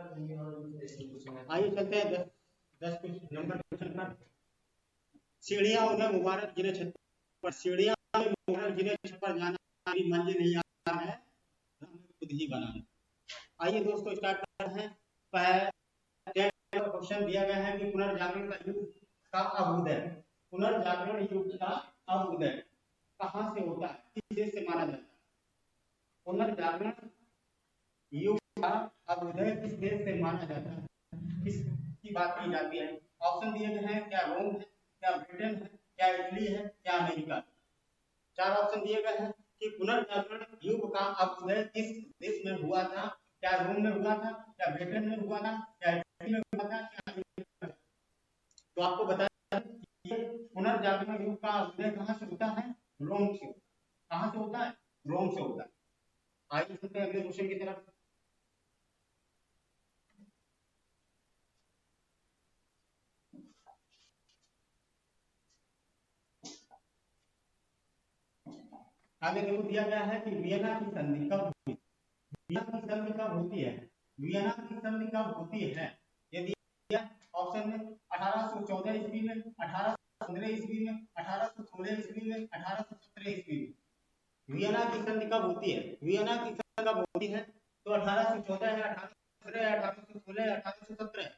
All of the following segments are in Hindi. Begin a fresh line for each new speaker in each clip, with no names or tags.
आइए चलते हैं 10 कुछ नंबर क्वेश्चन पर। सीढ़ियां उन्हें मुबारक जिन्हें छत पर सीढ़ियां मुबारक जिन्हें छत पर जाना भी मंजिल नहीं आता है, खुद ही बनाना। आइए दोस्तों स्टार्ट करते हैं। पहला क्वेश्चन दिया गया है कि पुनर्जागरण का युग का अभ्युदय, पुनर्जागरण युग का अभ्युदय कहां से होता है, किस देश से माना जाता है? पुनर्जागरण युग का अभ्युदय किस देश से माना जाता है, किसकी बात की जाती है? ऑप्शन दिए गए हैं, क्या रोम है, क्या ब्रिटेन है, क्या इटली है, क्या अमेरिका? चार ऑप्शन दिए गए हैं कि पुनर्जागरण युग का अभ्युदय किस देश में हुआ था, क्या रोम में हुआ था, क्या ब्रिटेन में हुआ था, क्या इटली में हुआ था, क्या अमेरिका में? तो आपको बताया पुनर्जागरण युग का अभ्युदय कहां से होता है? रोम से। कहां से होता है? रोम से होता है। आइए चलते हैं अगले क्वेश्चन की तरफ। आगे देखो दिया गया है कि वियना की संधि कब हुई? वियना की संधि कब होती है? वियना की संधि कब होती है? यदि ऑप्शन में 1814 ईस्वी में, 1815 ईस्वी में, 1816 ईस्वी में, 1817 ईस्वी में। वियना की संधि कब होती है? वियना की संधि कब होती है? तो 1814 है, 1815 है, 1816 है, 1817 है।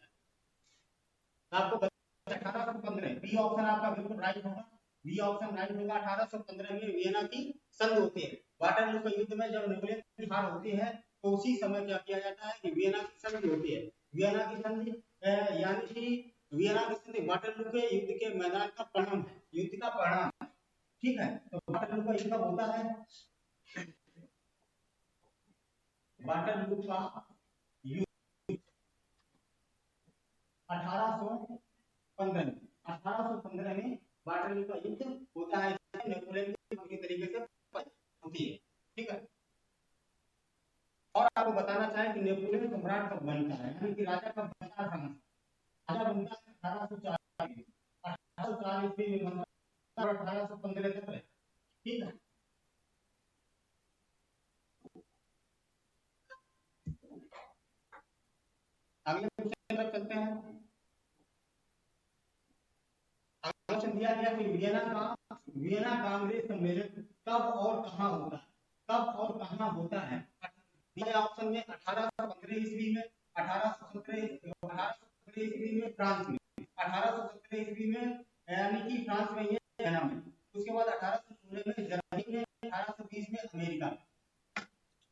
आपको 1815 बी ऑप्शन आपका बिल्कुल राइट होगा। बी ऑप्शन राइट होगा। 1815 में वियना की संधि होती है। वाटरलू के युद्ध में जब नेपोलियन की हार होती है तो उसी समय क्या किया जाता है कि वियना की संधि होती है। वियना की संधि यानी कि वियना की संधि वाटरलू के युद्ध के मैदान का परिणाम है, युद्ध का परिणाम है। ठीक है, तो वाटरलू का युद्ध कब होता है? वाटरलू का युद्ध 1815 में, 1815 में वाटरलू का युद्ध होता है। नेपोलियन की पूरी तरीके से होती है। ठीक है, और आपको बताना चाहे कि नेपोलियन सम्राट कब बनता है, यानी कि राजा कब बनता है? राजा बनता है 1804 में, 1804 ईस्वी में बनता है और 1815 तक रहता है। ठीक है, अगले क्वेश्चन पर चलते हैं। क्वेश्चन दिया गया कि वियना कांग्रेस सम्मेलन कब और कहां होता है? कब और कहां होता है? दिया ऑप्शन में 1815 ईस्वी में, 1817 ईस्वी में फ्रांस में, 1817 ईस्वी में यानी कि फ्रांस में, ये वियना में। उसके बाद 1816 में जर्मनी में, 1820 में अमेरिका में।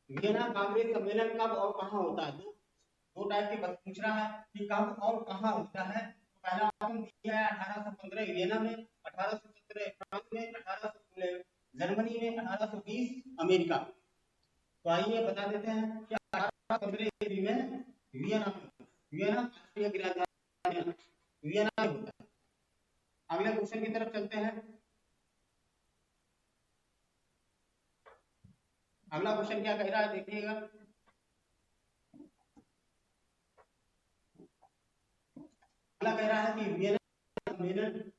वियना कांग्रेस सम्मेलन कब और कहां होता है? दो टाइप के पूछ रहा है कि कब और कहां होता है। पहला ऑप्शन दिया है 1815 वियना में, 1817 फ्रांस में, 1816 जर्मनी में, 1820 अमेरिका। तो आइए बता देते हैं कि 1815 ईस्वी में वियना राष्ट्रीय राजधानी वियना में होता है। अगले क्वेश्चन की तरफ चलते हैं। अगला क्वेश्चन क्या कह रहा है देखिएगा। अगला कह रहा है कि वियना सम्मेलन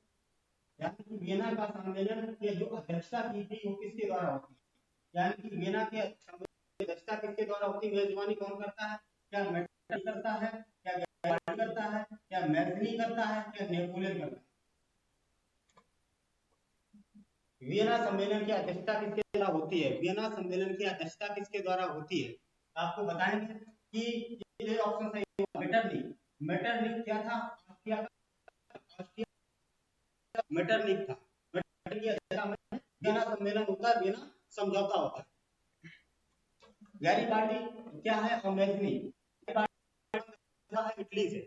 यानी कि वियना का सम्मेलन की जो अध्यक्षता की थी वो किसके द्वारा होती है? यानी कि वियना के अध्यक्षता किसके द्वारा होती है? मेजबानी कौन करता है? क्या मेटरनिख करता है, क्या गैरिबाल्डी करता है, क्या मैज़नी करता है, क्या नेपोलियन करता है? वियना सम्मेलन की अध्यक्षता किसके द्वारा होती है? वियना सम्मेलन की अध्यक्षता किसके द्वारा होती है? आपको बताएंगे कि ये ऑप्शन सही है। मेटरनिख। मेटरनिख क्या था? मेटरनिख था। मेटरनिख की अध्यक्षता में वियना सम्मेलन होता है, वियना समझौता होता है। गैरिबाल्डी क्या है? और मैज़नी इटली से।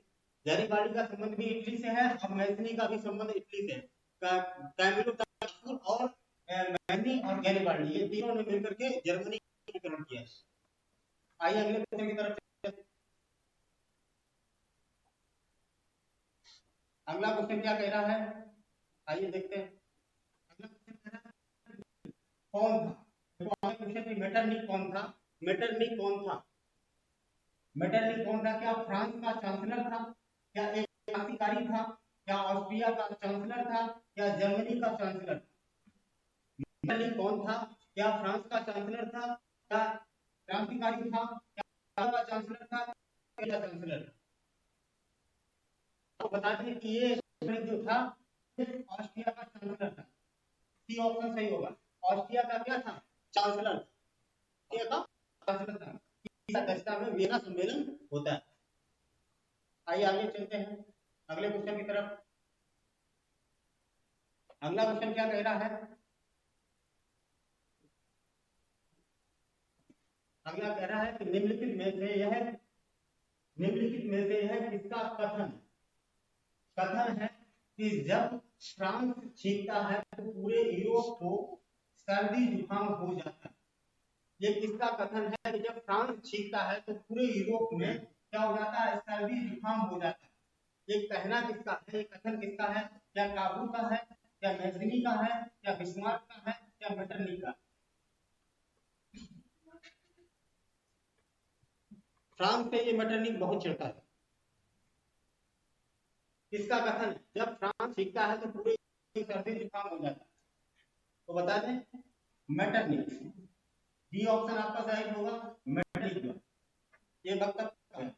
गैरिबाल्डी का संबंध भी इटली से है और मैज़नी का भी संबंध इटली से है। कैमिलो ताकुर और मैज़नी और गैरिबाल्डी ये तीनों ने मिलकर के जर्मनी का एकीकरण किया। आइए अगले क्वेश्चन की तरफ। अगला क्वेश्चन क्या कह रहा है, आइए देखते हैं। अगला क्वेश्चन कौन था? देखो आगे क्वेश्चन मेटरनिख कौन था? मेटरनिख कौन था? मेटरनिख कौन था? क्या फ्रांस का चांसलर था, क्या एक क्रांतिकारी था, क्या ऑस्ट्रिया का चांसलर था, क्या जर्मनी का चांसलर था? मेटरनिख कौन था? क्या फ्रांस का चांसलर था, क्या क्रांतिकारी था, क्या का चांसलर था, चांसलर। तो बता दें कि ये जो था ऑस्ट्रिया का चांसलर था। सी ऑप्शन सही होगा। ऑस्ट्रिया का क्या था? चांसलर। ऑस्ट्रिया का चांसलर था। इस अध्यक्षता में वियना सम्मेलन होता है। आइए आगे चलते हैं अगले क्वेश्चन की तरफ। अगला क्वेश्चन क्या कह रहा है? अगला कह रहा है कि निम्नलिखित में से यह किसका कथन है कि जब फ्रांस छींकता है तो पूरे यूरोप को सर्दी जुकाम हो जाता है। ये किसका कथन है कि जब फ्रांस छींकता है तो पूरे यूरोप में क्या हो जाता है? सर्दी जुकाम हो जाता है। ये कहना किसका है? ये कथन किसका है? क्या काबू का है, क्या मैजनी का है, क्या बिस्मार्क का है, क्या मेटरनी का? फ्रांस पे ये मेटरनिक बहुत चिढ़ता है। किसका कथन है? जब फ्रांस छींकता है तो पूरे सर्दी जुकाम हो जाता है। तो बता दें मेटरनिक। डी ऑप्शन आपका सही होगा, मेटरनिक। ये वक्तव्य है।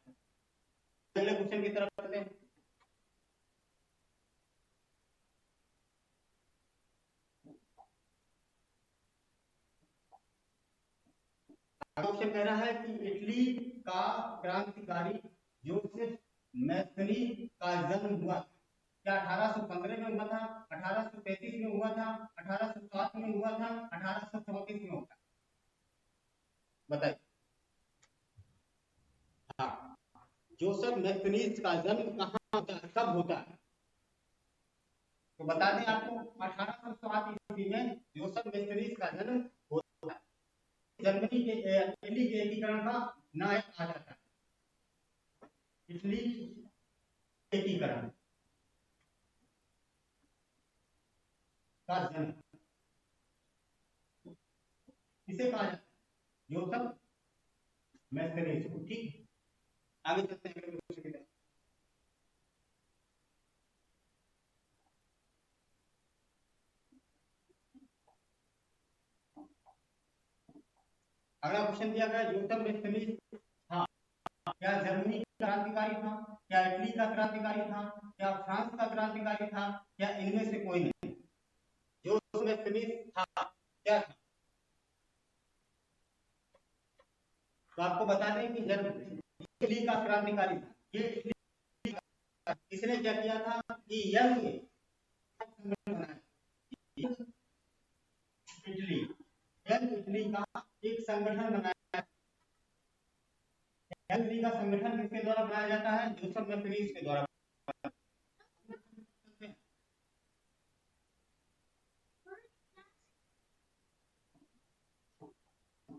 अगले क्वेश्चन की तरफ चलते हैं। क्वेश्चन कह रहा है कि इटली का क्रांतिकारी जोसेफ मैसनी का जन्म हुआ क्या 1815 में हुआ था, 1833 में हुआ था, 1807 में हुआ था, 1834 में हुआ था? बताइए। हाँ, जोसेफ मैसनीज का जन्म कहाँ होता है, कब होता है? तो बता दें आपको 1807 ईस्वी में जोसेफ मैसनीज का जन्म होता है। जर्मनी के इटली के एकीकरण का नायक कहा जाता है। इटली एकीकरण का जन्म किसे कहा जाता है? जोसेफ मैसनीज। ठीक, आगे चलते हैं अगले क्वेश्चन की तरफ। अगला क्वेश्चन दिया गया जोसेफ मैसनीज हाँ क्या जर्मनी का क्रांतिकारी था, क्या इटली का क्रांतिकारी था, क्या फ्रांस का क्रांतिकारी था, या इनमें से कोई नहीं? जोसेफ मैसनीज था क्या था? तो आपको बता दें कि इटली का क्रांतिकारी था। ये इटली का इसने क्या किया था कि यंग इटली का एक संगठन बनाया। इटली का संगठन किसके द्वारा बनाया जाता है? जोसेफ मैसनीज के द्वारा।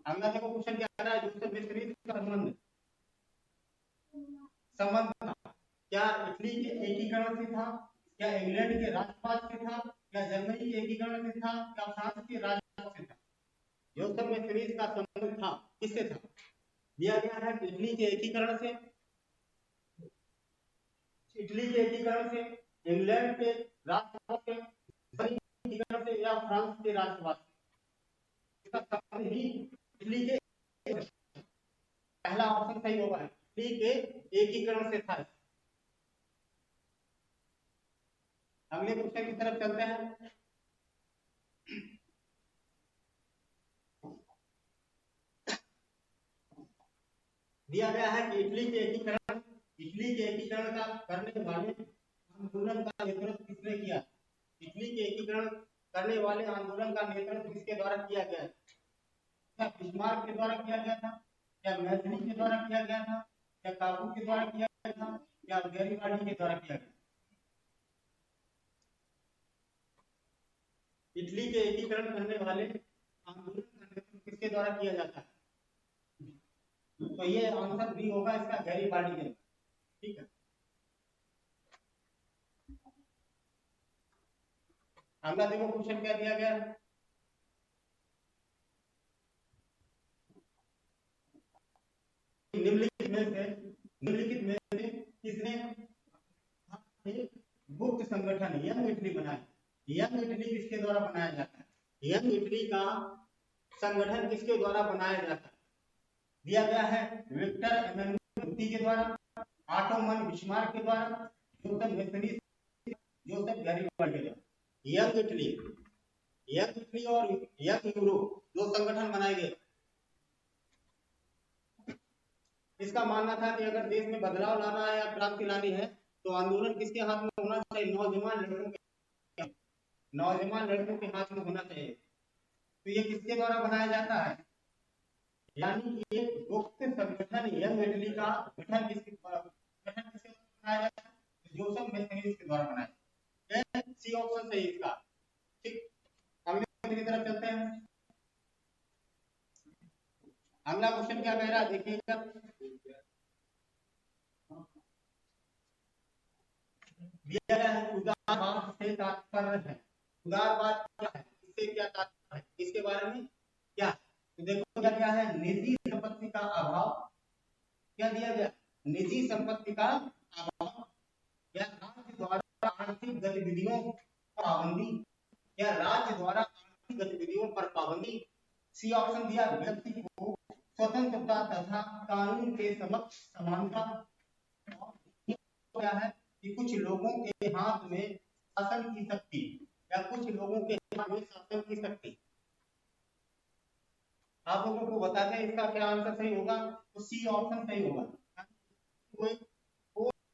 अगला देखो क्वेश्चन क्या आ रहा है? जोसेफ मैसनीज का संबंध था क्या इटली के एकीकरण से था, क्या इंग्लैंड के राजपाट से था, क्या जर्मनी के एकीकरण से था, क्या फ्रांस के राजपाट से था? जोसेफ मैसनीज का संबंध था किससे था? दिया गया है इटली के एकीकरण से, इंग्लैंड के राजपाट से, जर्मनी के एकीकरण से, या फ्रांस के राजपाट से। इसका संबंध ही इटली के पहला ऑप्शन सही होगा, इटली के एकीकरण से था। अगले क्वेश्चन की तरफ चलते हैं। दिया गया है कि इटली के एकीकरण का करने वाले आंदोलन का नेतृत्व किसने किया? इटली के एकीकरण करने वाले आंदोलन का नेतृत्व किसके द्वारा किया गया? क्या बिस्मार्क के द्वारा किया गया था, क्या मैजनी के द्वारा किया गया था, क्या काबू के द्वारा किया गया था, या गैरिबाल्डी के द्वारा किया गया? इटली के एकीकरण करने वाले आंदोलन का नेतृत्व किसके द्वारा किया जाता है? तो ये आंसर भी होगा इसका, गैरिबाल्डी के। ठीक है, अगला देखो क्वेश्चन क्या दिया गया है। निम्नलिखित में से किसने गुप्त संगठन यंग इटली बनाया? यंग इटली किसके द्वारा बनाया जाता है? यंग इटली का संगठन किसके द्वारा बनाया जाता है? दिया गया है विक्टर एमेनुएल के द्वारा, ऑटोमन बिस्मार्क के द्वारा, जोसेफ मेस्सनिस, जोसेफ गैरिबाल्डी के द्वारा। यंग इटली और यंग यूरोप दो संगठन बनाए गए। इसका मानना था कि अगर देश में बदलाव लाना है या क्रांति लानी है तो आंदोलन किसके हाथ में होना चाहिए? नौजवान लड़कों के हाथ में होना चाहिए। तो ये किसके द्वारा बनाया जाता है? यानी कि एक गुप्त संगठन यंग इटली का गठन किसके द्वारा बनाया जाता है? जोसेफ मेस्सनिस के द्वारा बनाया जाता है। सी ऑप्शन सही इसका। ठीक, अगले की तरफ चलते हैं। अगला क्वेश्चन क्या कह रहा है देखिएगा। दिया गया है उदारवाद से तात्पर्य है। उदारवाद क्या है, इससे क्या तात्पर्य है, इसके बारे में क्या? तो देखो क्या क्या है, निजी संपत्ति का अभाव। क्या दिया गया? निजी संपत्ति का अभाव, या राज्य द्वारा आर्थिक गतिविधियों पर पाबंदी, या राज्य द्वारा आर्थिक गतिविधियों पर पाबंदी। सी ऑप्शन दिया, व्यक्ति को स्वतंत्रता तथा कानून के समक्ष समानता। क्या है कि कुछ लोगों के हाथ में शासन की शक्ति, या कुछ लोगों के हाथ में शासन की शक्ति। आप लोगों को बताते हैं इसका क्या आंसर सही होगा, तो सी ऑप्शन सही होगा।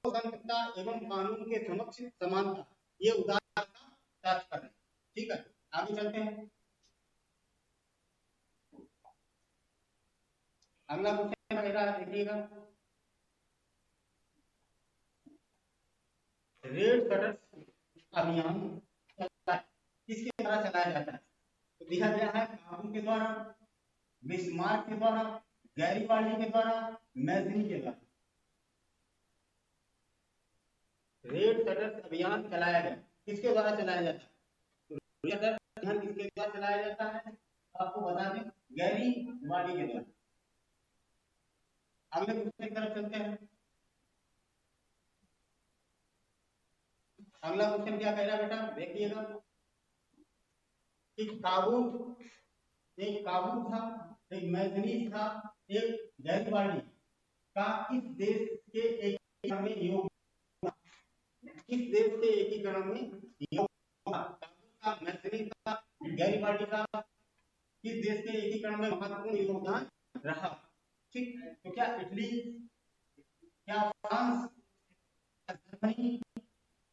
स्वतंत्रता एवं कानून के समक्ष समानता, ये उदारता का तात्पर्य है। ठीक है, आगे चलते हैं। अगला क्वेश्चन मेरा देखिएगा। रेड शटर्स अभियान किसके द्वारा चलाया जाता है? तो दिया गया है काबू के द्वारा, बिस्मार्क के द्वारा, गैरिबाल्डी के द्वारा, मैज़नी के द्वारा। रेड शटर्स अभियान चलाया गया, किसके द्वारा चलाया जाता है? तो रेड शटर्स अभियान किसके द्वारा चलाया जाता है? आपको बता दें, गैरिबाल्डी के द्वारा। अगले क्वेश्चन की तरफ चलते हैं। अगला क्वेश्चन क्या कह रहा है बेटा, देखिएगा। एक काबू था, एक मैज़नी था, एक गैरिबाल्डी का किस देश के एकीकरण में योगदान? किस देश के एकीकरण में योगदान? काबू का, मैज़नी का, गैरिबाल्डी का किस देश के एकीकरण में महत्वपूर्ण योगदान रहा? ठीक, तो क्या इटली, क्या फ्रांस, जर्मनी,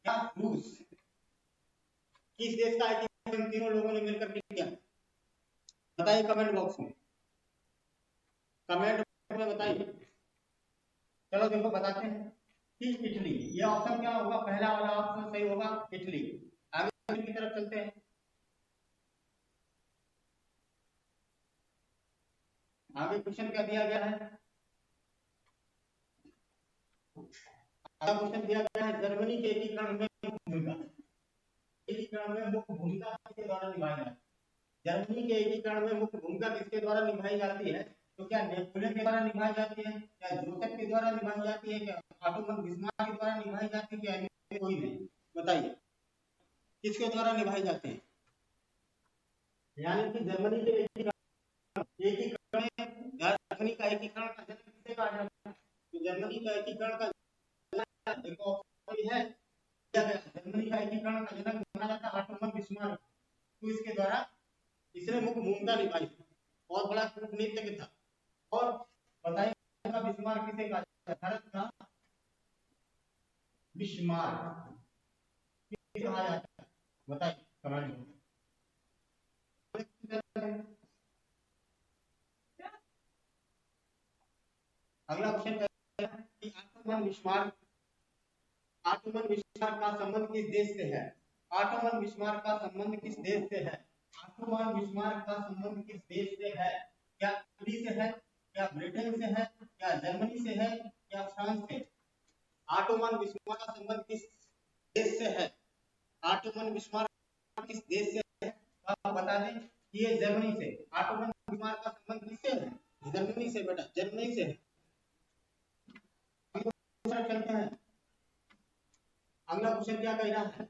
क्या रूस? किस देश का एकीकरण तीनों लोगों ने मिलकर किया? बताइए कमेंट बॉक्स में, कमेंट बॉक्स में बताइए। चलो देखो बताते हैं कि इटली, ये ऑप्शन क्या होगा? पहला वाला ऑप्शन सही होगा, इटली। आगे की तरफ चलते हैं। आगे क्वेश्चन क्या दिया गया है? अगला क्वेश्चन दिया गया है, जर्मनी के एकीकरण में भूमिका, एकीकरण में मुख्य भूमिका किसके द्वारा निभाई जाती है? जर्मनी के एकीकरण में मुख्य भूमिका किसके द्वारा निभाई जाती है? तो क्या नेपोलियन के द्वारा निभाई जाती है, क्या जोसेफ के द्वारा निभाई जाती है, क्या ऑटोमन बिस्मार्क के द्वारा निभाई जाती है, क्या कोई नहीं? बताइए किसके द्वारा निभाई जाती है? यानी कि जर्मनी के एकीकरण में, जर्मनी का एकीकरण का जन्म किससे कहा जाता है? तो जर्मनी का एकीकरण का एक ऑप्शन है, जर्मनी का एकीकरण का जनक माना जाता है ऑटोमन बिस्मार्क। तो इसके द्वारा इसने मुख्य भूमिका निभाई, बहुत बड़ा कूटनीतिज्ञ था। और बताइए बिस्मार्क किसे कहा जाता है? भारत का बिस्मार्क किसे कहा जाता है? बताइए कमेंट में। अगला क्वेश्चन है कि ऑटोमन बिस्मार्क का संबंध किस देश से है? ऑटोमन बिस्मार्क का संबंध किस देश से है? ऑटोमन बिस्मार्क का संबंध किस देश से है? क्या इटली से है, क्या ब्रिटेन से है, क्या जर्मनी से है, क्या फ्रांस से? ऑटोमन बिस्मार्क का संबंध किस देश से है? ऑटोमन बिस्मार्क किस देश से है? आप बता दें कि ये जर्मनी से। ऑटोमन बिस्मार्क का संबंध किससे है? जर्मनी से बेटा, जर्मनी से है। चलते हैं। अगला क्वेश्चन क्या कह रहा है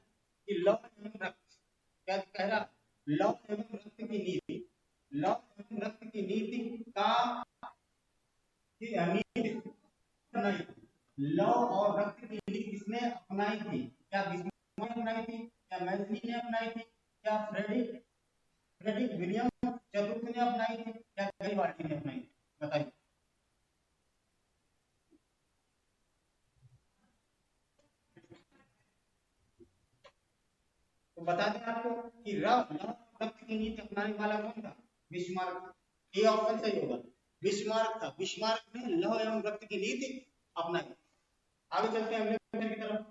कि लव एवं रक्त, क्या कह रहा? लव एवं रक्त की नीति, लव एवं रक्त की नीति का नीति नहीं, लव और रक्त की नीति किसने अपनाई थी? क्या बिस्मार्क ने अपनाई थी, क्या मैथिली ने अपनाई थी, क्या फ्रेडरिक विलियम चतुर्थ ने अपनाई थी, क्या गैरिबाल्डी ने अपनाई थी? बताइए। तो बता दें आपको कि लव रक्त की नीति अपनाने वाला कौन था? बिस्मार्क। ये ऑप्शन सही होगा, बिस्मार्क था। बिस्मार्क ने लव एवं रक्त की नीति अपनाई। आगे चलते हैं अगले क्वेश्चन की तरफ।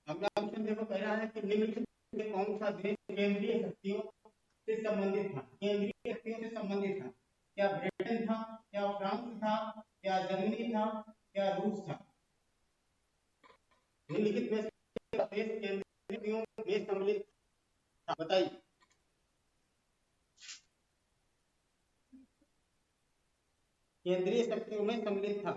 अगला क्वेश्चन देखो, कह रहा है कि निम्नलिखित में कौन सा देश केंद्रीय शक्तियों से संबंधित था? केंद्रीय शक्तियों से संबंधित था। क्या ब्रिटेन था, क्या फ्रांस था, क्या जर्मनी था, क्या रूस था? निम्नलिखित में से देश केंद्रीय शक्तियों में सम्मिलित था, बताइए। केंद्रीय शक्तियों में सम्मिलित था।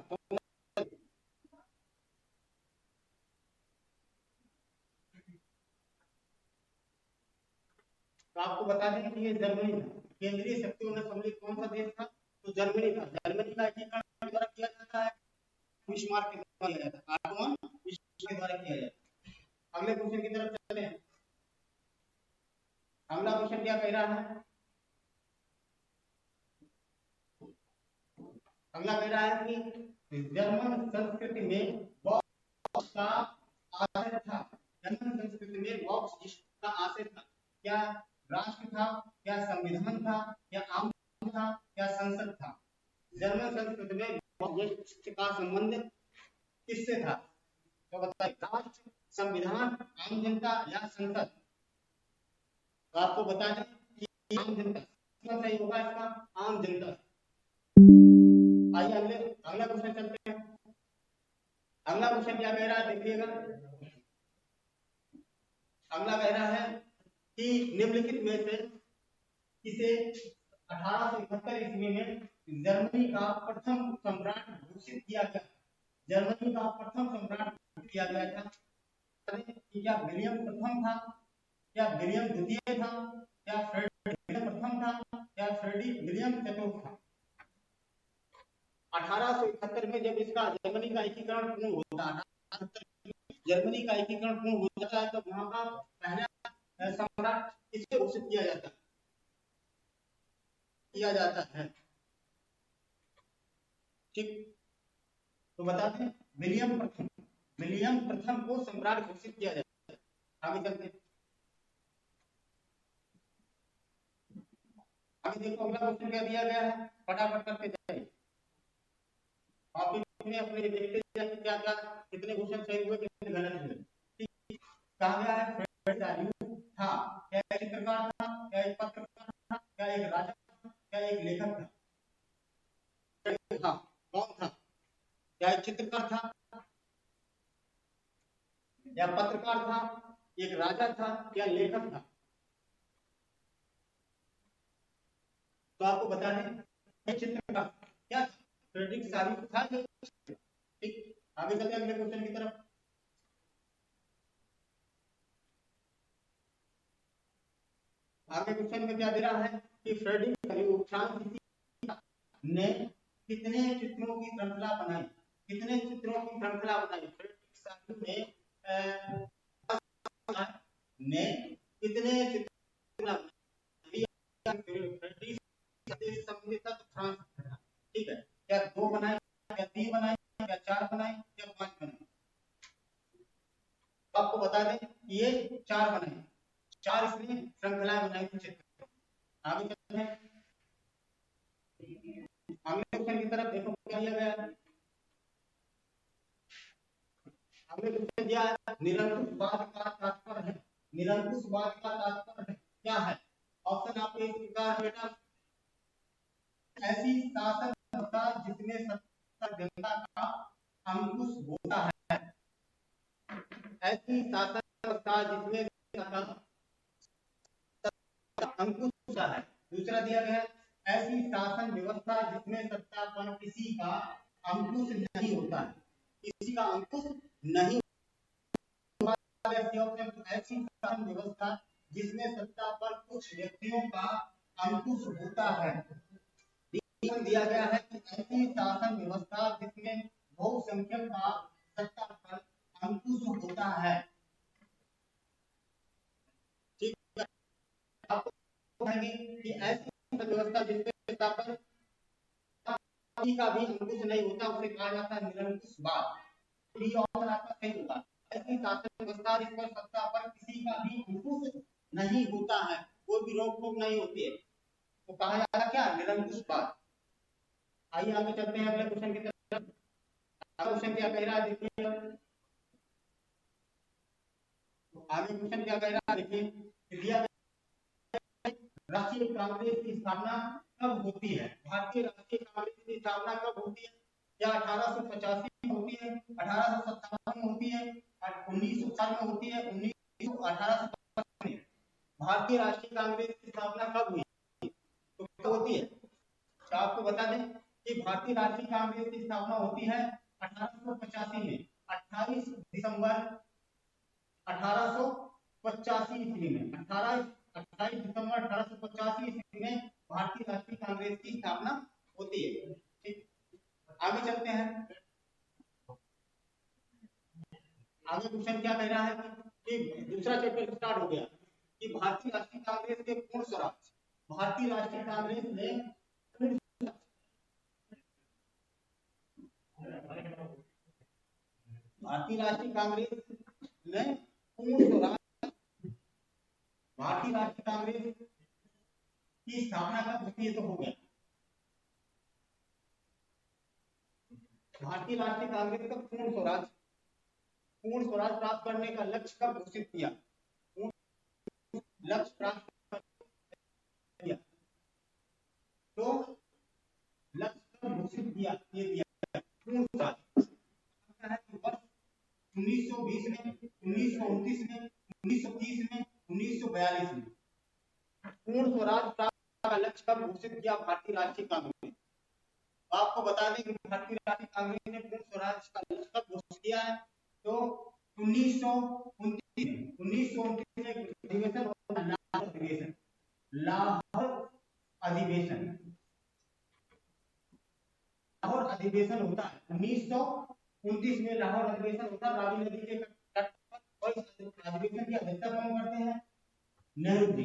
तो आपको बता दें कि ये जर्मनी था। केंद्रीय शक्तियों में सम्मिलित कौन सा देश था? तो जर्मनी था। जर्मनी का एकीकरण द्वारा किया जाता है, बिस्मार्क के द्वारा किया जाता है, आर्टमन बिस्मार्क के द्वारा किया जाता है। अगले क्वेश्चन की तरफ चलते हैं। अगला क्वेश्चन क्या कह रहा है? अगला कह रहा है कि जर्मन संस्कृति में बॉक्स का आशय था। जर्मन संस्कृति में बॉक्स जिसका आशय था, क्या राष्ट्र था, क्या संविधान था, क्या आम था, क्या संसद था? जर्मन संस्कृति में बॉक्स का संबंध किससे था? तो बताइए, राष्ट्र, संविधान, आम जनता या संसद? तो आपको बता दें कि आम जनता सही होगा इसका, आम जनता। आइए अगला क्वेश्चन चलते हैं। अगला क्वेश्चन क्या कह रहा है देखिएगा। अगला कह रहा है कि निम्नलिखित में से किसे 1871 ईस्वी में जर्मनी का प्रथम सम्राट घोषित किया गया? जर्मनी का प्रथम सम्राट घोषित किया गया था। क्या विलियम प्रथम था, क्या विलियम द्वितीय था, क्या फ्रेडरिक विलियम प्रथम था, क्या फ्रेडरिक विलियम चतुर्थ था? 1871 में जब इसका जर्मनी का एकीकरण पूर्ण होता है, जर्मनी का एकीकरण पूर्ण हो जाता है, तो वहां का पहला सम्राट किससे घोषित किया जाता है? ठीक, तो बता दें विलियम प्रथम को सम्राट घोषित किया जाता है। आगे चलते हैं। आगे देखो अगला क्वेश्चन क्या दिया गया है, फटाफट करते जाइए। आप इसमें अपने देखते जाइए क्या क्या कितने क्वेश्चन सही हुए, कितने गलत हुए। ठीक, कहा गया है फ्रेडरिक था, क्या एक चित्रकार था, क्या एक पत्रकार था, क्या एक राजा था, क्या एक लेखक था? कौन था? क्या एक चित्रकार था, या पत्रकार था, एक राजा था, या लेखक था? तो आपको बता दें चित्रकार क्या फ्रेडरिक सारी था। ठीक, आगे चलते हैं अगले क्वेश्चन की तरफ। आगे क्वेश्चन में क्या दे रहा है कि फ्रेडरिक ने कितने चित्रों की श्रृंखला बनाई? कितने चित्रों की श्रृंखला बनाई फ्रेडरिक ने कितने चित्र? ठीक है, क्या 2 बनाए, क्या 3 बनाए, क्या 4 बनाए, क्या 5 बनाए? तो आपको बता दें ये 4 बनाए, 4 इसने श्रृंखला बनाई थी चित्र। आगे चलते हैं अगले क्वेश्चन की तरफ। देखो क्या दिया गया है। अगले क्वेश्चन दिया है निरंकुशवाद का तात्पर्य है। निरंकुशवाद का तात्पर्य क्या है? ऑप्शन आपके इस प्रकार बेटा, ऐसी शासन व्यवस्था जिसमें सत्ता जनता का अंकुश होता है। ऐसी शासन व्यवस्था जिसमें अंकुश होता है। दूसरा दिया गया ऐसी शासन व्यवस्था जिसमें सत्ता पर किसी का अंकुश नहीं होता है। किसी का अंकुश नहीं। ऐसी शासन व्यवस्था जिसमें सत्ता पर कुछ व्यक्तियों का अंकुश होता है। दिया गया है कि ऐसी शासन व्यवस्था जिसमें बहुसंख्यक का सत्ता पर अंकुश होता है। ठीक है, आपको कि ऐसी व्यवस्था जिसमें सत्ता पर किसी का भी अंकुश नहीं होता उसे कहा जाता है निरंकुशवाद। बी ऑप्शन आपका सही होगा। ऐसी शासन व्यवस्था जिस पर सत्ता पर किसी का भी अंकुश नहीं होता है, कोई भी रोक टोक नहीं होती है, तो कहा जाता है क्या, निरंकुशवाद। आइए आगे चलते हैं अगले क्वेश्चन की तरफ। क्वेश्चन क्या कह रहा है देखिए, आगे क्वेश्चन क्या कह रहा है देखिए, राष्ट्रीय कांग्रेस की स्थापना कब होती है? भारतीय राष्ट्रीय कांग्रेस की स्थापना कब होती है? क्या 1885 में होती है, 1857 में होती है, 1904 में होती है, 1857 में? भारतीय राष्ट्रीय कांग्रेस की स्थापना कब हुई तो कब होती है? तो आपको बता दें कि भारतीय राष्ट्रीय कांग्रेस की स्थापना होती है 1885 में, 28 दिसंबर 1885 ईस्वी में। 28 दिसंबर 1885 ईस्वी में भारतीय राष्ट्रीय कांग्रेस की स्थापना होती है। ठीक, आगे चलते हैं। आगे क्वेश्चन क्या कह रहा है कि दूसरा चैप्टर स्टार्ट हो गया कि भारतीय राष्ट्रीय कांग्रेस के पूर्ण स्वराज। भारतीय राष्ट्रीय कांग्रेस ने भारतीय राष्ट्रीय कांग्रेस ने पूर्ण स्वराज, भारतीय राष्ट्रीय कांग्रेस की स्थापना कब होती है तो हो गया। भारतीय राष्ट्रीय कांग्रेस का पूर्ण स्वराज प्राप्त करने का लक्ष्य कब घोषित किया? लक्ष्य प्राप्त किया तो लक्ष्य कब घोषित किया ये दिया पूर्ण स्वराज। वर्ष 1920 में, 1929 में, 1930 में, 1942 में पूर्ण स्वराज प्राप्त का लक्ष्य कब घोषित किया भारतीय राष्ट्रीय कांग्रेस ने? आपको बता दें कि भारतीय राष्ट्रीय कांग्रेस ने पूर्ण स्वराज का लक्ष्य कब घोषित किया है तो 1929 में अधिवेशन होता है, लाहौर अधिवेशन होता है 1929 में लाहौर अधिवेशन होता है। रावी नदी के तट पर। और इस अधिवेशन की अध्यक्षता कौन करते हैं? नेहरू जी।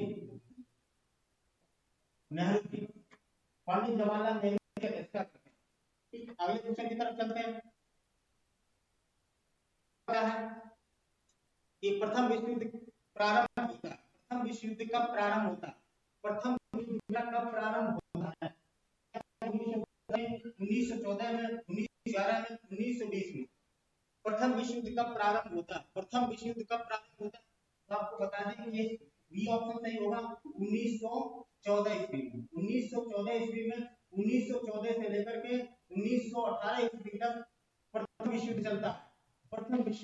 पंडित जवाहरलाल नेहरू की अध्यक्षता करते हैं। अगले क्वेश्चन की तरफ चलते हैं। क्या है कि प्रथम विश्व युद्ध प्रारंभ होता है। प्रथम विश्व युद्ध कब प्रारंभ होता है? प्रथम विश्व युद्ध कब प्रारंभ होता है? 1914 में, 1911 में, 1920 में? प्रथम विश्व युद्ध कब प्रारंभ होता है? प्रथम विश्व युद्ध कब प्रारंभ होता है तो आपको बता दें कि ये बी ऑप्शन सही होगा, 1914 ईस्वी में। 1914 ईस्वी में, 1914 से लेकर के 1918 ईस्वी तक प्रथम विश्व युद्ध चलता है। प्रथम विश्व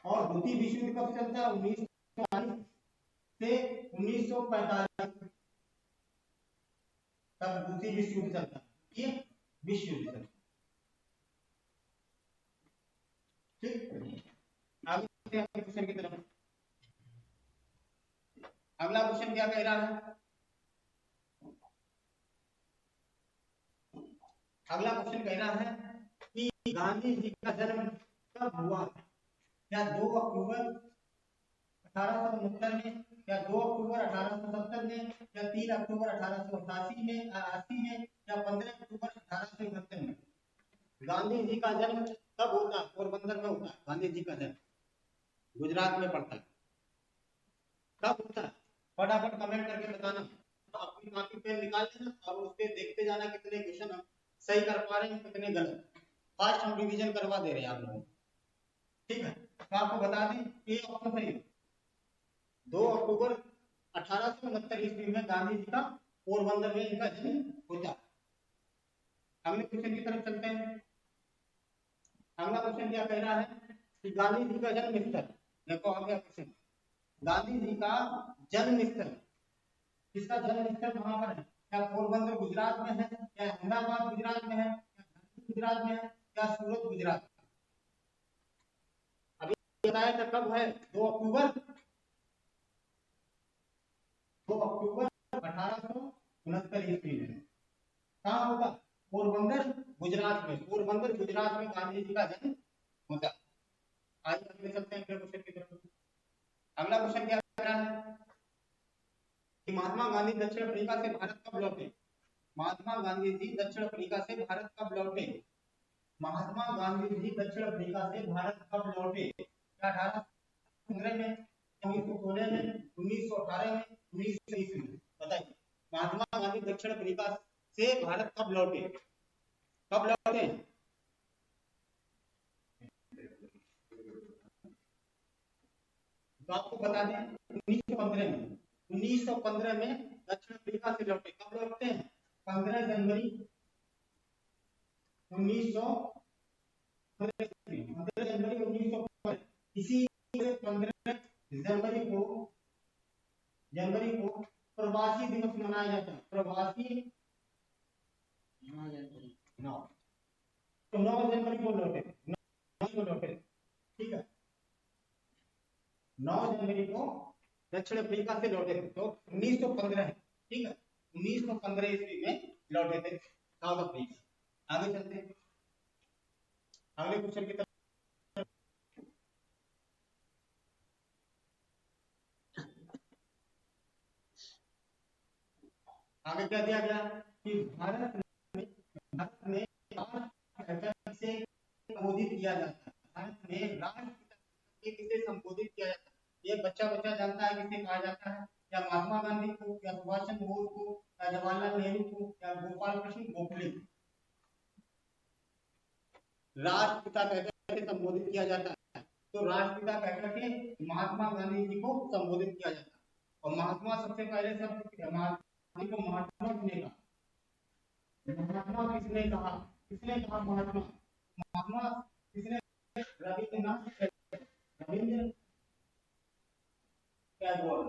और द्वितीय विश्व युद्ध कब चलता है? 1940 से 1945 तक द्वितीय विश्व युद्ध चलता है। ये विश्व युद्ध चलता है। ठीक, आगे क्वेश्चन की तरफ। अगला क्वेश्चन क्या कह रहा है? अगला क्वेश्चन कह रहा है कि गांधी जी का जन्म कब हुआ? क्या 2 अक्टूबर 1869 में, या 2 अक्टूबर 1870 में, या 3 अक्टूबर 1888 में, 80 में, या 15 अक्टूबर 1869 में? गांधी जी का जन्म कब होता है? पोरबंदर में होता है गांधी जी का जन्म, गुजरात में पड़ता है। कब होता है? फटाफट कमेंट करके बताना। तो अपनी कॉपी पेन निकाल लेना और उस पे देखते जाना कितने क्वेश्चन हम सही कर पा रहे हैं, कितने गलत। फास्ट हम रिवीजन करवा दे रहे हैं आप लोगों को। ठीक है, तो आपको बता दें ये ऑप्शन सही है। 2 अक्टूबर 1869 ईस्वी में गांधी जी का पोरबंदर में इनका जन्म होता है। अगले क्वेश्चन की तरफ चलते हैं। अगला क्वेश्चन क्या कह रहा है कि गांधी जी का जन्म स्थल। देखो आ गया क्वेश्चन। गांधी जी का जन्म स्थल, किसका जन्म स्थल कहां पर है? क्या पोरबंदर गुजरात में है, क्या अहमदाबाद गुजरात में है, क्या गुजरात में है, क्या सूरत गुजरात में? अभी बताया था कब है? 2 अक्टूबर 1869 ईस्वी में। कहाँ होगा? पोरबंदर गुजरात में। पोरबंदर गुजरात में गांधी जी का जन्म होता। आइए अगले चलते हैं अगले क्वेश्चन की तरफ। अगला क्वेश्चन क्या है कि महात्मा गांधी दक्षिण अफ्रीका से भारत कब लौटे? महात्मा गांधी जी दक्षिण अफ्रीका से भारत कब लौटे? महात्मा गांधी जी दक्षिण अफ्रीका से भारत कब लौटे? क्या 1815 में, 1916 में, 1918 में, 1920 में? बताइए महात्मा गांधी दक्षिण अफ्रीका से भारत कब लौटे? कब लौटे? तो आपको बता दें 1915 में। 1915 में दक्षिण अफ्रीका से लौटे। कब लौटते हैं? 15 जनवरी 1915। इसी 15 जनवरी को प्रवासी दिवस मनाया जाता है। प्रवासी 9 जनवरी को लौटे। ठीक है, 9 जनवरी को दक्षिण अफ्रीका से लौटे थे। तो 1915 है, ठीक है, 1915 ईस्वी में लौटे थे साउथ अफ्रीका। आगे चलते हैं अगले क्वेश्चन की तरफ। आगे क्या दिया गया कि भारत में किसे संबोधित किया जाता है? भारत में राष्ट्रपिता किसे संबोधित किया जाता है? ये बच्चा जानता है किसे कहा जाता है? या महात्मा गांधी को, या सुभाष चंद्र बोस को, या जवाहरलाल नेहरू को, या गोपाल कृष्ण गोखले? राष्ट्रपिता कहकर संबोधित किया जाता है। तो राष्ट्रपिता कहकर के महात्मा गांधी जी को संबोधित किया जाता है। और महात्मा सबसे पहले शब्द महात्मा को महात्मा किसने कहा? महात्मा किसने कहा? किसने कहा महात्मा? महात्मा किसने? रविंद्रनाथ टैगोर।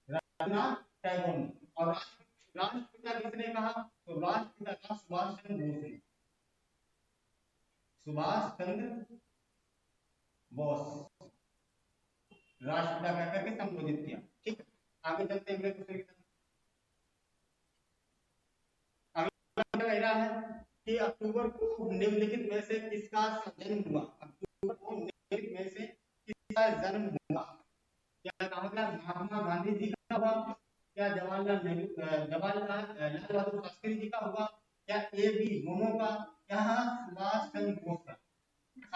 रविंद्रनाथ टैगोर ने। और राष्ट्रपिता किसने कहा? तो राष्ट्रपिता का सुभाष चंद्र बोस ने। सुभाष चंद्र बोस राष्ट्रपिता कहकर के संबोधित किया। ठीक, आगे चलते हैं अगले क्वेश्चन की तरफ। अगला कह रहा है कि अक्टूबर को निम्नलिखित में से किसका जन्म हुआ? अक्टूबर को निम्नलिखित में से किसका जन्म हुआ? क्या कहा गया? महात्मा गांधी जी का हुआ, क्या जवाहरलाल लाल बहादुर शास्त्री जी का हुआ, क्या ए बी दोनों का, क्या सुभाष चंद्र बोस का?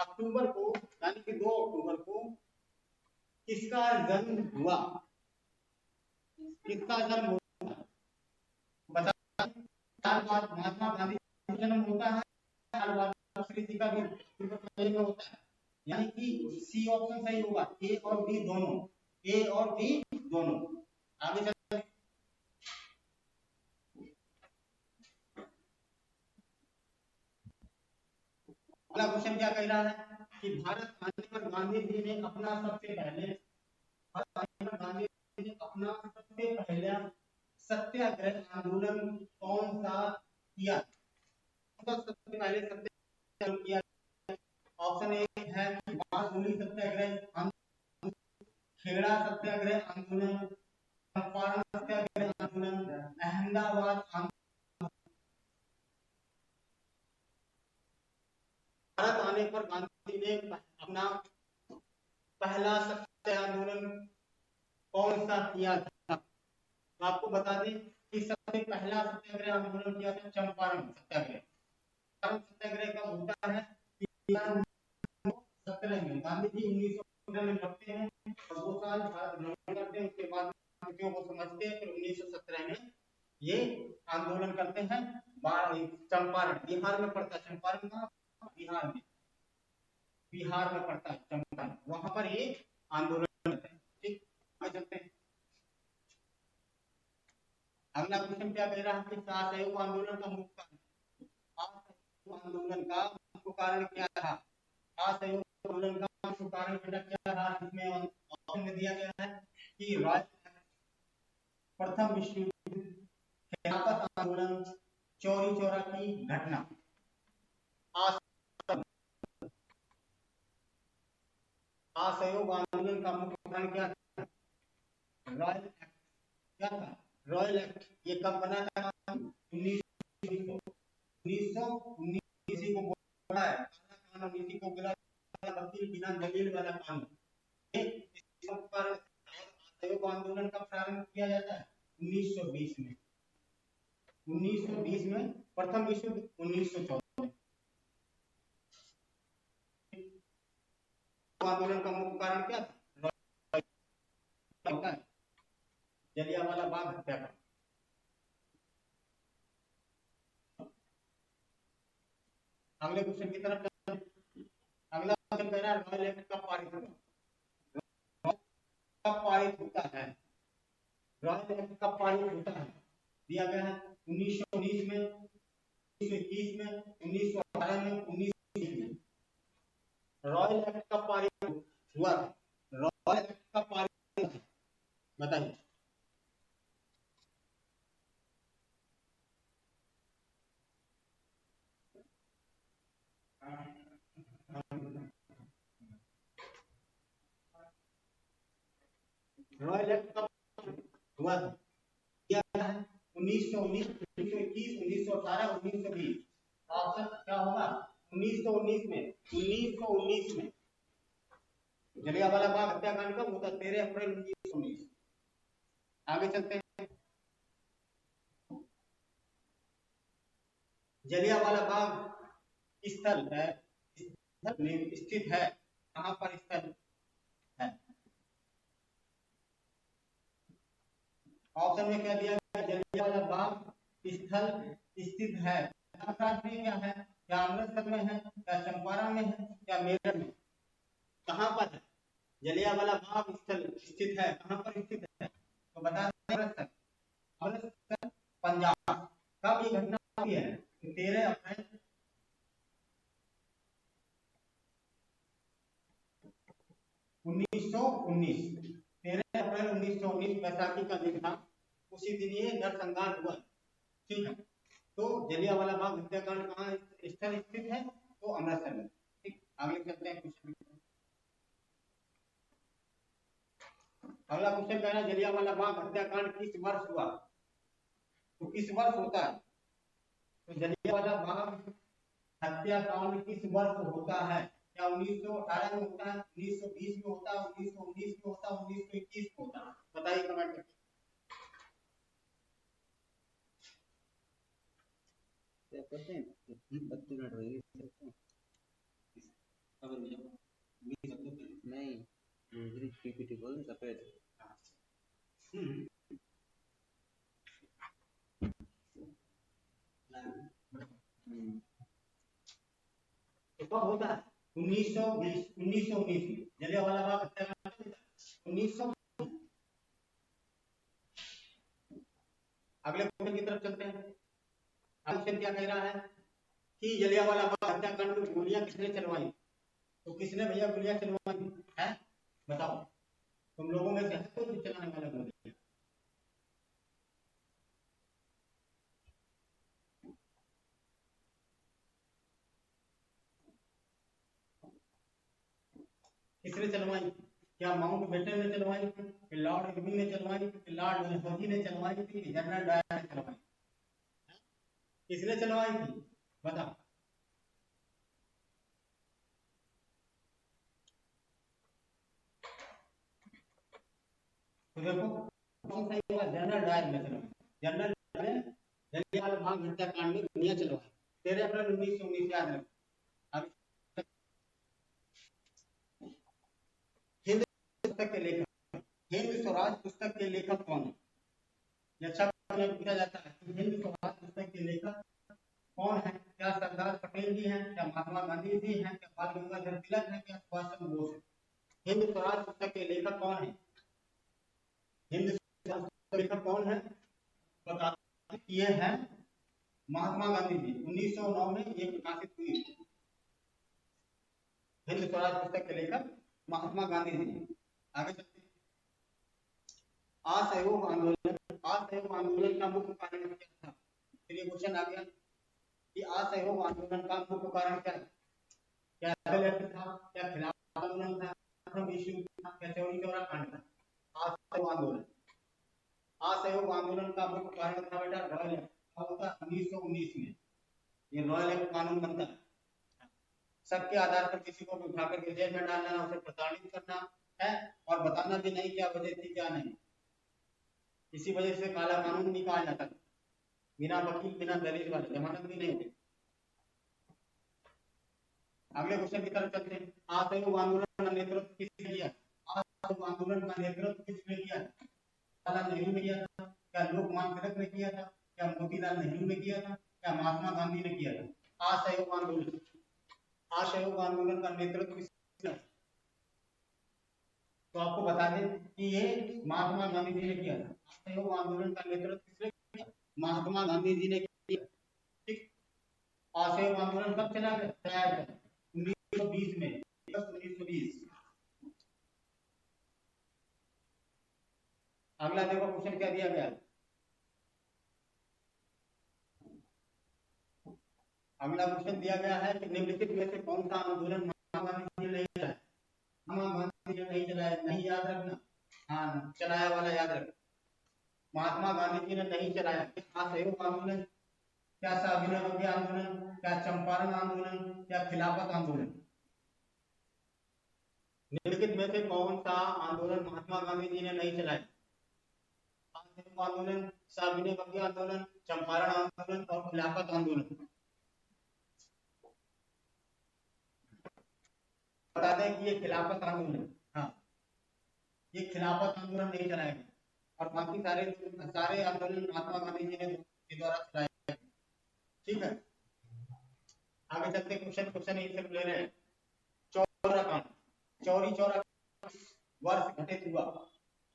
अक्टूबर को यानी कि 2 अक्टूबर को किसका जन्म हुआ? किसका जन्म हुआ? बता। महात्मा गांधी का जन्म होता है, लाल बहादुर शास्त्री जी का भी होता है। यानी कि सी ऑप्शन सही होगा, ए और बी दोनों। ए और बी दोनों। आगे चलते हैं। अगला क्वेश्चन क्या कह रहा है कि भारत आने पर गांधी जी ने अपना सबसे पहले सत्याग्रह आंदोलन कौन सा किया? सबसे पहले सत्याग्रह किया। ऑप्शन ए है बारडोली सत्याग्रह, खेड़ा सत्याग्रह आंदोलन, चंपारण सत्याग्रह आंदोलन, अहमदाबाद आंदोलन। भारत आने पर गांधी ने अपना पहला सत्याग्रह आंदोलन कौन सा किया था? तो आपको बता दें कि सबसे पहला सत्याग्रह आंदोलन किया था चंपारण सत्याग्रह। सत्याग्रह का होता है 17 में। गांधी जी 1917 में लौटते हैं और 2 साल भारत भ्रमण करते हैं। उसके बाद स्थितियों को समझते हैं। फिर 1917 में ये आंदोलन करते हैं चंपारण। बिहार में पड़ता है चंपारण का, बिहार में पड़ता है चंपारण, वहां पर ये आंदोलन करते हैं। ठीक, आगे चलते हैं। अगला क्वेश्चन क्या कह रहा है कि असहयोग आंदोलन का मुख्य कारण क्या था? असहयोग आंदोलन का मुख्य कारण क्या था? इसमें ऑप्शन में दिया गया है कि प्रथम विश्व युद्ध खिलाफत आंदोलन, चौरी चौरा की घटना, असहयोग आंदोलन का मुख्य कारण क्या था? Royal act. क्या था? Royal act. ये कब बना था? 1919 इसी को बोला है कानून, इसी को बोला वकील बिना दलील वाला कानून। इस पर असहयोग आंदोलन का प्रारंभ किया जाता है 1920 में। 1920 में प्रथम विश्व युद्ध 1914 में। आंदोलन का मुख्य कारण क्या था? जलियांवाला बाग हत्याकांड। अगले क्वेश्चन की तरफ चलते हैं। अगला क्वेश्चन कह रहा है रॉयल एक्ट कब पारित हुआ? कब पारित होता है? रॉयल एक्ट कब पारित होता है? दिया गया है 1919 में, 1921 में, 1918 में, 1920 में। रॉयल एक्ट कब पारित हुआ? रॉयल एक्ट कब पारित हुआ? बताइए। रॉयल एक्ट कब हुआ था? क्या है? 1919, 1921, 1918, 1920। ऑप्शन क्या होगा? 1919 में। 1919 में जलियांवाला बाग हत्याकांड कब होता? 13 अप्रैल 1919। आगे चलते हैं। जलियांवाला बाग स्थल है, स्थित है कहां पर? स्थल है। ऑप्शन में क्या दिया गया? जलियांवाला बाग स्थल स्थित है। क्या है? क्या अमृतसर में है, क्या चंपारण में है, क्या मेरठ में? कहां पर है जलियांवाला बाग स्थल स्थित है? कहां पर स्थित है? तो बता दें अमृतसर। अमृतसर पंजाब। कब ये घटना हुई है? 13 अप्रैल 1919। 13 अप्रैल 1919 बैसाखी का दिन था, उसी दिन ये नरसंहार हुआ। ठीक है, तो जलियांवाला बाग हत्याकांड कहाँ स्थल स्थित है? तो अमृतसर में। ठीक, आगे चलते हैं क्वेश्चन। अगला क्वेश्चन कह रहा है जलियांवाला बाग हत्याकांड किस वर्ष हुआ? तो किस वर्ष होता है? तो जलियांवाला बाग हत्याकांड किस वर्ष होता है? क्या 1918 में होता है, 1920 में होता है, 1919 में होता है, 1921 में होता है? बताइए कमेंट करके।
नहीं पीपीटी बोल सफेद।
तो कब होता है? 1920, 1919 में जलियांवाला बाग हत्याकांड 1900। अगले क्वेश्चन की तरफ चलते हैं। क्वेश्चन क्या कह रहा है कि जलियांवाला बाग हत्याकांड में गोलियां किसने चलवाई? तो किसने भैया गोलियां चलवाई है? बताओ। तुम लोगों में से है कोई चलाने वाला गोलियां? किसने चलवाई? क्या माउंट बेटन ने चलवाई, कि लॉर्ड इरविन ने चलवाई, कि लॉर्ड डलहौजी ने चलवाई थी, कि जनरल डायर ने चलवाई? किसने चलवाई थी? बताओ। तो देखो कौन सही होगा? जनरल डायर ने चलवाई। जनरल डायर ने जलियांवाला बाग हत्याकांड में गोलियां चलवाई 13 अप्रैल 1919। याद रखो। हिंद पुस्तक के लेखक, हिंद स्वराज पुस्तक के लेखक कौन है? अच्छा पूछा जाता है कि हिंद स्वराज पुस्तक के लेखक कौन है? क्या सरदार पटेल जी हैं, क्या महात्मा गांधी जी हैं, क्या बाल गंगाधर तिलक हैं, क्या सुभाष चंद्र बोस है? हिंद स्वराज पुस्तक के लेखक कौन है? हिंद स्वराज पुस्तक के लेखक कौन है? बता। ये है महात्मा गांधी जी। 1909 में ये प्रकाशित हुई। हिंद स्वराज पुस्तक के लेखक महात्मा गांधी जी। आगे चलते हैं। असहयोग आंदोलन असहयोग आंदोलन का मुख्य कारण क्या था? फिर ये क्वेश्चन आ गया कि असहयोग आंदोलन का मुख्य कारण क्या है? क्या था, क्या खिलाफत आंदोलन था, क्या चौरी चौरा कांड था? असहयोग आंदोलन, असहयोग आंदोलन का मुख्य कारण था बेटा रॉयल एक्ट। 1919 में ये रॉयल एक्ट कानून बनता है। सबके आधार पर किसी को उठाकर के जेल में डालना, उसे प्रताड़ित करना है और बताना भी नहीं क्या वजह थी क्या नहीं। इसी वजह से काला कानून नहीं कहा जाता। बिना वकील बिना दलील वाले जमानत भी नहीं होती। अगले क्वेश्चन की तरफ चलते हैं। असहयोग आंदोलन का नेतृत्व किसने किया? असहयोग आंदोलन का नेतृत्व किसने किया? जवाहरलाल नेहरू ने किया था? क्या लोकमान्य तिलक ने किया था? क्या मोतीलाल नेहरू ने किया था? क्या महात्मा गांधी ने किया था? असहयोग आंदोलन, असहयोग आंदोलन का नेतृत्व किसने? तो आपको बता दें कि ये महात्मा गांधी जी ने किया था। असहयोग आंदोलन का नेतृत्व किसने किया? महात्मा गांधी जी ने किया। ठीक। असहयोग आंदोलन कब चलाया गया? 1920 में, 1920। अगला देखो क्वेश्चन क्या दिया गया है। अगला क्वेश्चन दिया गया है कि निम्नलिखित में से कौन सा आंदोलन महात्मा गांधी जी ने नहीं चलाया? महात्मा गांधी जी ने नहीं चलाया, नहीं याद रखना। हाँ, चलाया वाला याद रख। महात्मा गांधी जी ने नहीं चलाया। असहयोग आंदोलन, क्या सावित्री अवज्ञा आंदोलन, क्या चंपारण आंदोलन, क्या खिलाफत आंदोलन? निम्नलिखित में से कौन सा आंदोलन महात्मा गांधी जी ने नहीं चलाया? असहयोग आंदोलन, सावित्री अवज्ञा आंदोलन, चंपारण आंदोलन और खिलाफत आंदोलन। बता दें कि ये खिलाफत आंदोलन, हाँ, ये खिलाफत आंदोलन नहीं चलाया गया और बाकी सारे आंदोलन महात्मा गांधी जी ने के द्वारा चलाए गए। ठीक है, आगे चलते क्वेश्चन यही से ले रहे हैं। चौरा कांड, चौरी चौरा वर्ष घटित हुआ।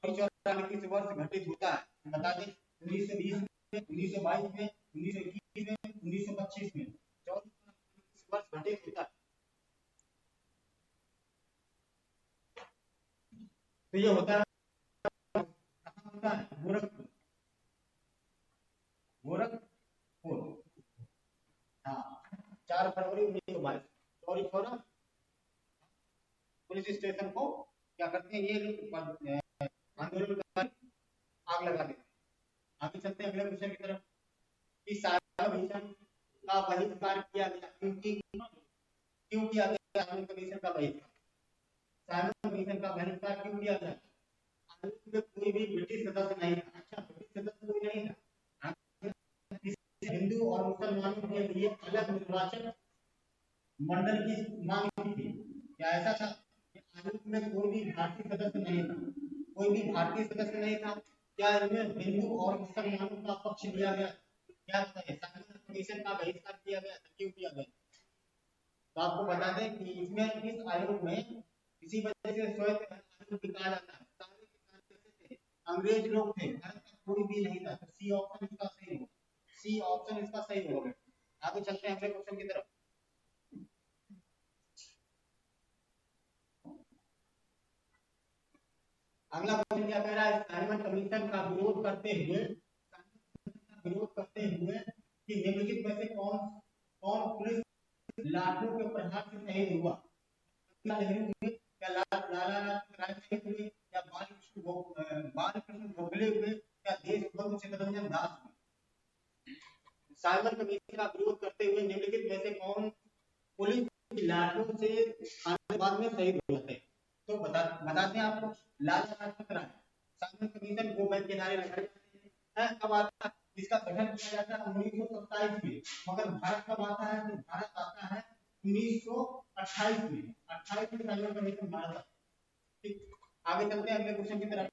चौरी चौरा कांड किस वर्ष घटित होता है? बता दें 1920 में, 1922 में, 1921 में, 1925 में। चौरी किस वर्ष घटित होता है? तो ये होता है गोरखपुर, गोरखपुर। हाँ, 4 फरवरी 1922। चौरी चौरा पुलिस स्टेशन को क्या करते हैं, ये आंदोलन कर आग लगा देते हैं। आगे चलते हैं अगले क्वेश्चन की तरफ। कि साइमन कमीशन का बहिष्कार किया गया, क्यों किया गया? साइमन कमीशन का बहिष्कार, साइमन कमीशन का बहिष्कार क्यों किया गया? में कोई भी ब्रिटिश सदस्य नहीं था। अच्छा, ब्रिटिश सदस्य कोई नहीं था। हिंदू और मुसलमानों के लिए अलग निर्वाचन मंडल की मांग की थी। क्या ऐसा था? आयोग में कोई भी भारतीय सदस्य नहीं था, कोई भी भारतीय सदस्य नहीं था। क्या इनमें हिंदू और मुसलमानों का पक्ष लिया गया? क्या बताइए, साइमन कमीशन का बहिष्कार किया गया था, क्यों किया गया? तो आपको बता दें कि इसमें इस आयोग में इसी वजह से श्वेत आयोग कहा जाता है। अंग्रेज लोग थे, भारत का कोई भी नहीं था। तो सी ऑप्शन इसका सही होगा, सी ऑप्शन इसका सही होगा। आगे चलते हैं अगले क्वेश्चन की तरफ। अगला क्वेश्चन क्या कह रहा है? साइमन कमीशन का विरोध करते हुए कि निम्नलिखित में से कौन कौन पुलिस लाठों के प्रहार से शहीद हुआ? क्या लाला लाजपत राय हुए, या बालकृष्ण गोखले हुए, या देशबंधु चित्तरंजन दास हुए? साइमन कमीशन का विरोध करते हुए निम्नलिखित में से कौन पुलिस की लाठों से आतंकवाद में शहीद हुए थे? तो बताते हैं आपको। लाला लाजपत राय। साइमन कमीशन को बैठ के नारे लगाए जाते हैं। कब आता है? इसका गठन किया जाता है 1927 में, मगर भारत कब आता है? तो भारत आता है 1928 में। 28 में साइमन कमीशन भारत आता है। ठीक, आगे चलते हैं अगले क्वेश्चन की तरफ।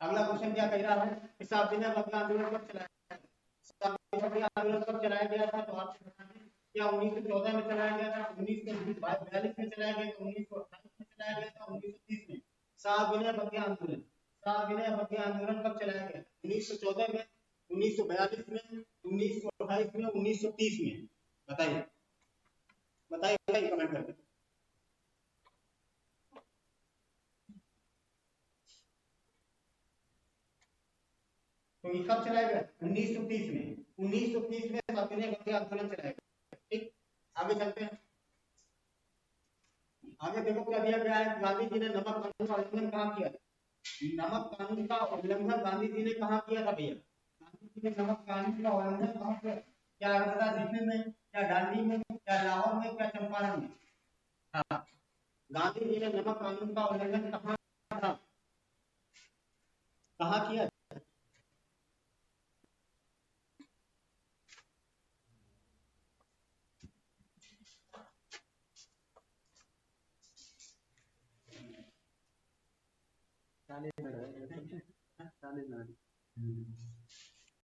अगला क्वेश्चन क्या कह रहा है? सावित्री अवज्ञा आंदोलन कब चलाया गया? सावित्री अवज्ञा आंदोलन कब चलाया गया था? तो आपसे बता दें, क्या 1914 में चलाया गया था, 1942 में चलाया गया था, 1928 में चलाया गया था, 1930 में? सावित्री अवज्ञा आंदोलन, सावित्री अवज्ञा आंदोलन कब चलाया गया? 1914 में, 1942 में, 1928 में, 1930 में? बताइए, बताइए कमेंट करके। तो ये कब चलाया गया? 1930 में। 1930 में सविनय अवज्ञा आंदोलन चलाया गया। ठीक, आगे चलते हैं। आगे देखो क्या दिया गया है। गांधी जी ने नमक कानून का उल्लंघन कहाँ किया? नमक कानून का उल्लंघन गांधी जी ने कहाँ किया था भैया? गांधी जी ने नमक कानून का उल्लंघन कहाँ किया? क्या बता, दिल्ली में, क्या दांडी में, क्या लाहौर में, क्या चंपारण में? हाँ, गांधी जी ने नमक कानून का उल्लंघन कहाँ था, कहाँ किया?